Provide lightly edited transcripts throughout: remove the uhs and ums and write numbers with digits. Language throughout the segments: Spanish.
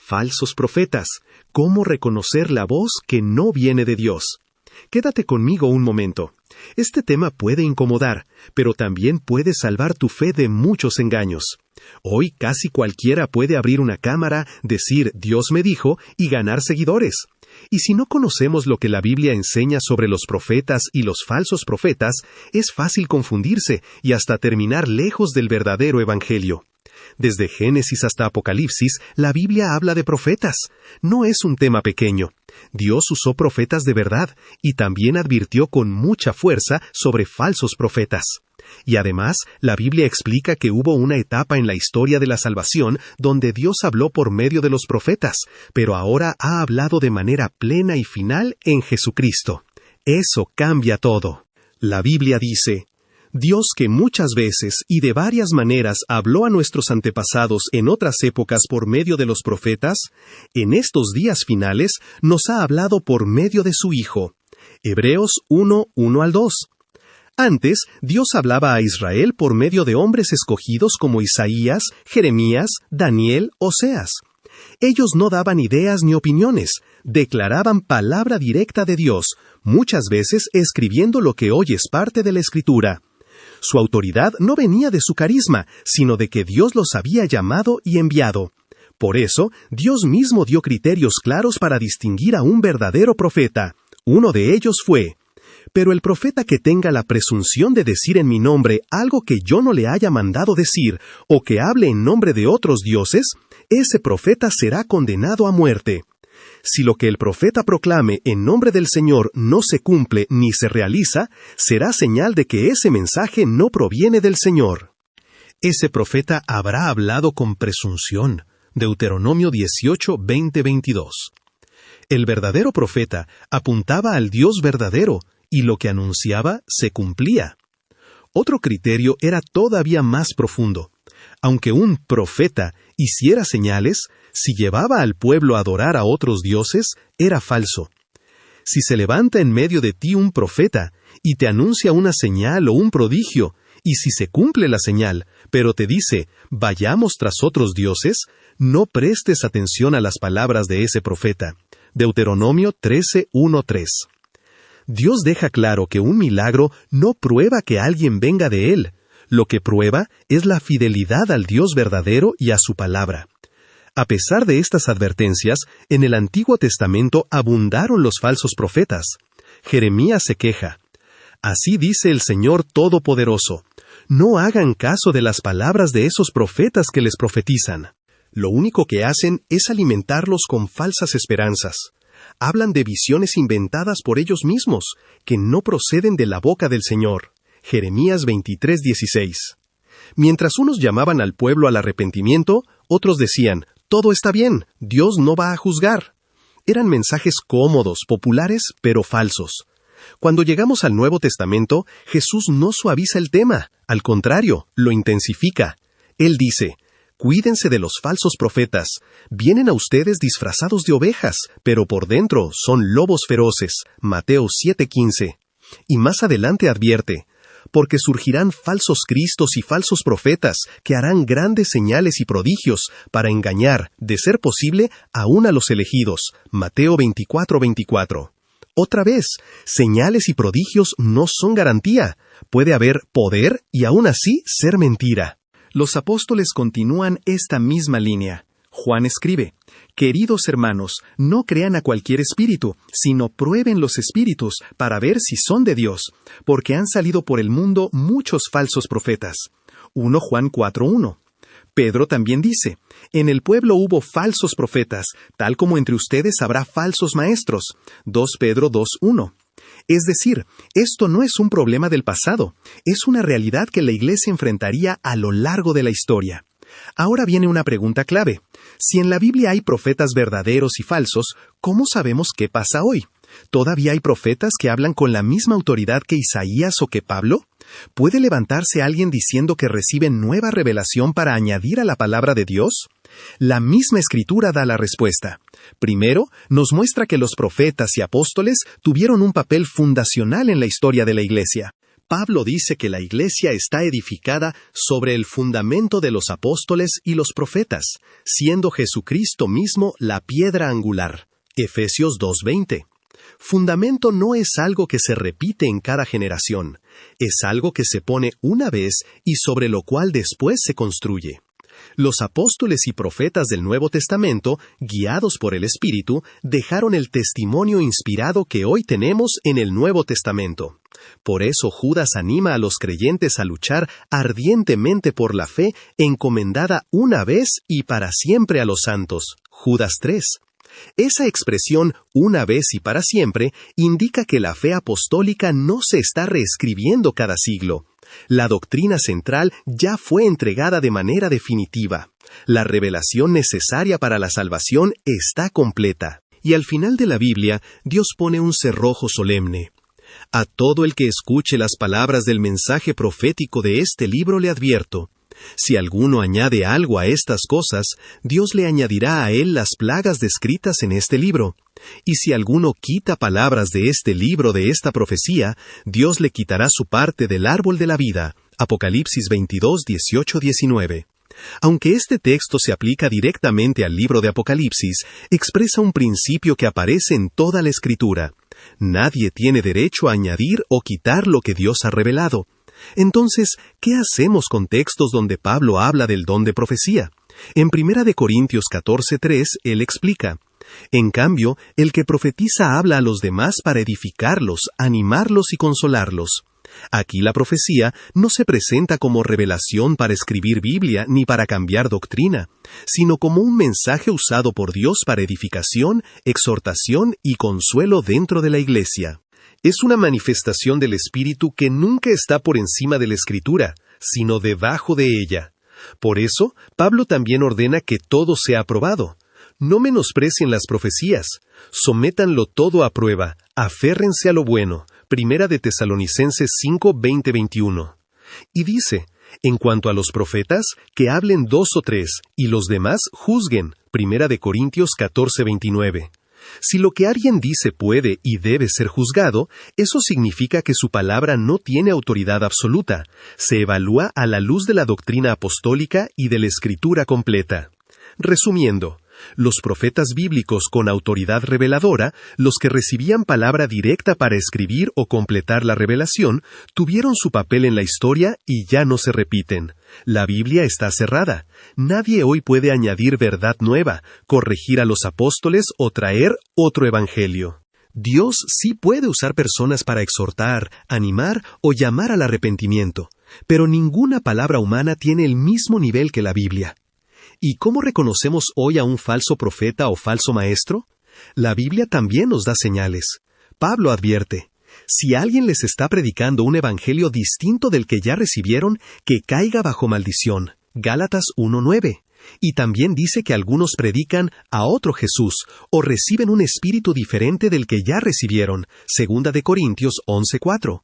falsos profetas, cómo reconocer la voz que no viene de Dios. Quédate conmigo un momento. Este tema puede incomodar, pero también puede salvar tu fe de muchos engaños. Hoy casi cualquiera puede abrir una cámara, decir Dios me dijo y ganar seguidores. Y si no conocemos lo que la Biblia enseña sobre los profetas y los falsos profetas, es fácil confundirse y hasta terminar lejos del verdadero evangelio. Desde Génesis hasta Apocalipsis, la Biblia habla de profetas. No es un tema pequeño. Dios usó profetas de verdad y también advirtió con mucha fuerza sobre falsos profetas. Y además, la Biblia explica que hubo una etapa en la historia de la salvación donde Dios habló por medio de los profetas, pero ahora ha hablado de manera plena y final en Jesucristo. Eso cambia todo. La Biblia dice: Dios, que muchas veces y de varias maneras habló a nuestros antepasados en otras épocas por medio de los profetas, en estos días finales nos ha hablado por medio de su Hijo. Hebreos 1:1-2. Antes, Dios hablaba a Israel por medio de hombres escogidos como Isaías, Jeremías, Daniel, Oseas. Ellos no daban ideas ni opiniones, declaraban palabra directa de Dios, muchas veces escribiendo lo que hoy es parte de la Escritura. Su autoridad no venía de su carisma, sino de que Dios los había llamado y enviado. Por eso, Dios mismo dio criterios claros para distinguir a un verdadero profeta. Uno de ellos fue: pero el profeta que tenga la presunción de decir en mi nombre algo que yo no le haya mandado decir, o que hable en nombre de otros dioses, ese profeta será condenado a muerte. Si lo que el profeta proclame en nombre del Señor no se cumple ni se realiza, será señal de que ese mensaje no proviene del Señor. Ese profeta habrá hablado con presunción. Deuteronomio 18:20-22. El verdadero profeta apuntaba al Dios verdadero, y lo que anunciaba se cumplía. Otro criterio era todavía más profundo. Aunque un profeta hiciera señales, si llevaba al pueblo a adorar a otros dioses, era falso. Si se levanta en medio de ti un profeta y te anuncia una señal o un prodigio, y si se cumple la señal, pero te dice, vayamos tras otros dioses, no prestes atención a las palabras de ese profeta. Deuteronomio 13:1-3. Dios deja claro que un milagro no prueba que alguien venga de Él. Lo que prueba es la fidelidad al Dios verdadero y a su palabra. A pesar de estas advertencias, en el Antiguo Testamento abundaron los falsos profetas. Jeremías se queja: así dice el Señor Todopoderoso, no hagan caso de las palabras de esos profetas que les profetizan. Lo único que hacen es alimentarlos con falsas esperanzas. Hablan de visiones inventadas por ellos mismos, que no proceden de la boca del Señor. Jeremías 23:16. Mientras unos llamaban al pueblo al arrepentimiento, otros decían, todo está bien, Dios no va a juzgar. Eran mensajes cómodos, populares, pero falsos. Cuando llegamos al Nuevo Testamento, Jesús no suaviza el tema, al contrario, lo intensifica. Él dice: cuídense de los falsos profetas. Vienen a ustedes disfrazados de ovejas, pero por dentro son lobos feroces. Mateo 7:15. Y más adelante advierte: porque surgirán falsos cristos y falsos profetas que harán grandes señales y prodigios para engañar, de ser posible, aún a los elegidos. Mateo 24:24. Otra vez, señales y prodigios no son garantía. Puede haber poder y aún así ser mentira. Los apóstoles continúan esta misma línea. Juan escribe: queridos hermanos, no crean a cualquier espíritu, sino prueben los espíritus para ver si son de Dios, porque han salido por el mundo muchos falsos profetas. 1 Juan 4:1. Pedro también dice: en el pueblo hubo falsos profetas, tal como entre ustedes habrá falsos maestros. 2 Pedro 2:1. Es decir, esto no es un problema del pasado, es una realidad que la Iglesia enfrentaría a lo largo de la historia. Ahora viene una pregunta clave. Si en la Biblia hay profetas verdaderos y falsos, ¿cómo sabemos qué pasa hoy? ¿Todavía hay profetas que hablan con la misma autoridad que Isaías o que Pablo? ¿Puede levantarse alguien diciendo que reciben nueva revelación para añadir a la palabra de Dios? La misma Escritura da la respuesta. Primero, nos muestra que los profetas y apóstoles tuvieron un papel fundacional en la historia de la Iglesia. Pablo dice que la iglesia está edificada sobre el fundamento de los apóstoles y los profetas, siendo Jesucristo mismo la piedra angular. Efesios 2:20. Fundamento no es algo que se repite en cada generación, es algo que se pone una vez y sobre lo cual después se construye. Los apóstoles y profetas del Nuevo Testamento, guiados por el Espíritu, dejaron el testimonio inspirado que hoy tenemos en el Nuevo Testamento. Por eso Judas anima a los creyentes a luchar ardientemente por la fe encomendada una vez y para siempre a los santos. Judas 3. Esa expresión, una vez y para siempre, indica que la fe apostólica no se está reescribiendo cada siglo. La doctrina central ya fue entregada de manera definitiva. La revelación necesaria para la salvación está completa. Y al final de la Biblia, Dios pone un cerrojo solemne. A todo el que escuche las palabras del mensaje profético de este libro le advierto. Si alguno añade algo a estas cosas, Dios le añadirá a él las plagas descritas en este libro. Y si alguno quita palabras de este libro de esta profecía, Dios le quitará su parte del árbol de la vida. Apocalipsis 22, 18, 19. Aunque este texto se aplica directamente al libro de Apocalipsis, expresa un principio que aparece en toda la Escritura. Nadie tiene derecho a añadir o quitar lo que Dios ha revelado. Entonces, ¿qué hacemos con textos donde Pablo habla del don de profecía? En 1 Corintios 14:3, él explica: en cambio, el que profetiza habla a los demás para edificarlos, animarlos y consolarlos. Aquí la profecía no se presenta como revelación para escribir Biblia ni para cambiar doctrina, sino como un mensaje usado por Dios para edificación, exhortación y consuelo dentro de la iglesia. Es una manifestación del Espíritu que nunca está por encima de la Escritura, sino debajo de ella. Por eso, Pablo también ordena que todo sea aprobado. No menosprecien las profecías, sométanlo todo a prueba, aférrense a lo bueno. 1 de Tesalonicenses 5, 20-21. Y dice, en cuanto a los profetas, que hablen 2 o 3, y los demás juzguen. 1 de Corintios 14, 29. Si lo que alguien dice puede y debe ser juzgado, eso significa que su palabra no tiene autoridad absoluta. Se evalúa a la luz de la doctrina apostólica y de la Escritura completa. Resumiendo, los profetas bíblicos con autoridad reveladora, los que recibían palabra directa para escribir o completar la revelación, tuvieron su papel en la historia y ya no se repiten. La Biblia está cerrada. Nadie hoy puede añadir verdad nueva, corregir a los apóstoles o traer otro evangelio. Dios sí puede usar personas para exhortar, animar o llamar al arrepentimiento, pero ninguna palabra humana tiene el mismo nivel que la Biblia. ¿Y cómo reconocemos hoy a un falso profeta o falso maestro? La Biblia también nos da señales. Pablo advierte: si alguien les está predicando un evangelio distinto del que ya recibieron, que caiga bajo maldición. Gálatas 1:9. Y también dice que algunos predican a otro Jesús, o reciben un espíritu diferente del que ya recibieron. 2 de Corintios 11:4.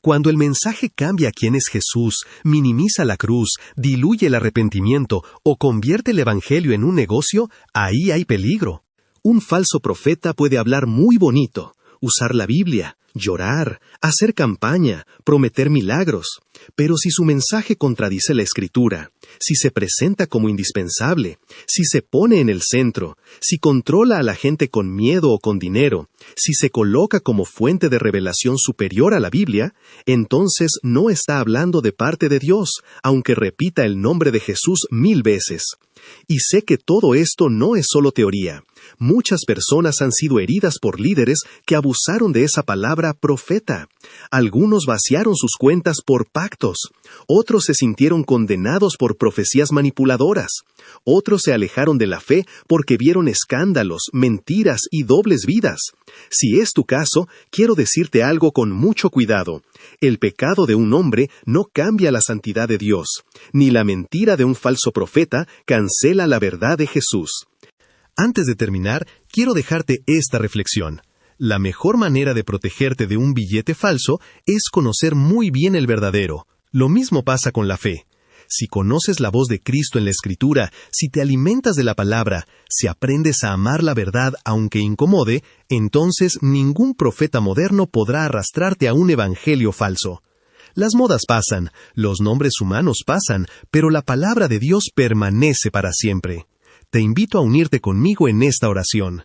Cuando el mensaje cambia a quién es Jesús, minimiza la cruz, diluye el arrepentimiento o convierte el evangelio en un negocio, ahí hay peligro. Un falso profeta puede hablar muy bonito, usar la Biblia, llorar, hacer campaña, prometer milagros. Pero si su mensaje contradice la Escritura, si se presenta como indispensable, si se pone en el centro, si controla a la gente con miedo o con dinero, si se coloca como fuente de revelación superior a la Biblia, entonces no está hablando de parte de Dios, aunque repita el nombre de Jesús 1000 veces. Y sé que todo esto no es solo teoría. Muchas personas han sido heridas por líderes que abusaron de esa palabra profeta. Algunos vaciaron sus cuentas por pactos. Otros se sintieron condenados por profecías manipuladoras. Otros se alejaron de la fe porque vieron escándalos, mentiras y dobles vidas. Si es tu caso, quiero decirte algo con mucho cuidado. El pecado de un hombre no cambia la santidad de Dios, ni la mentira de un falso profeta cancela la verdad de Jesús. Antes de terminar, quiero dejarte esta reflexión. La mejor manera de protegerte de un billete falso es conocer muy bien el verdadero. Lo mismo pasa con la fe. Si conoces la voz de Cristo en la Escritura, si te alimentas de la palabra, si aprendes a amar la verdad aunque incomode, entonces ningún profeta moderno podrá arrastrarte a un evangelio falso. Las modas pasan, los nombres humanos pasan, pero la palabra de Dios permanece para siempre. Te invito a unirte conmigo en esta oración.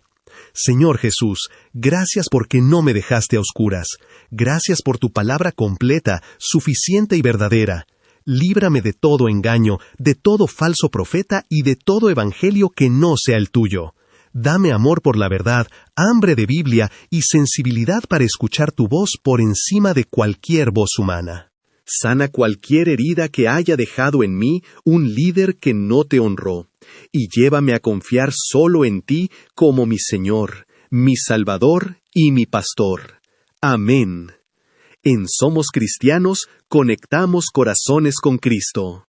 Señor Jesús, gracias porque no me dejaste a oscuras. Gracias por tu palabra completa, suficiente y verdadera. Líbrame de todo engaño, de todo falso profeta y de todo evangelio que no sea el tuyo. Dame amor por la verdad, hambre de Biblia y sensibilidad para escuchar tu voz por encima de cualquier voz humana. Sana cualquier herida que haya dejado en mí un líder que no te honró, y llévame a confiar solo en ti como mi Señor, mi Salvador y mi Pastor. Amén. En Somos Cristianos, conectamos corazones con Cristo.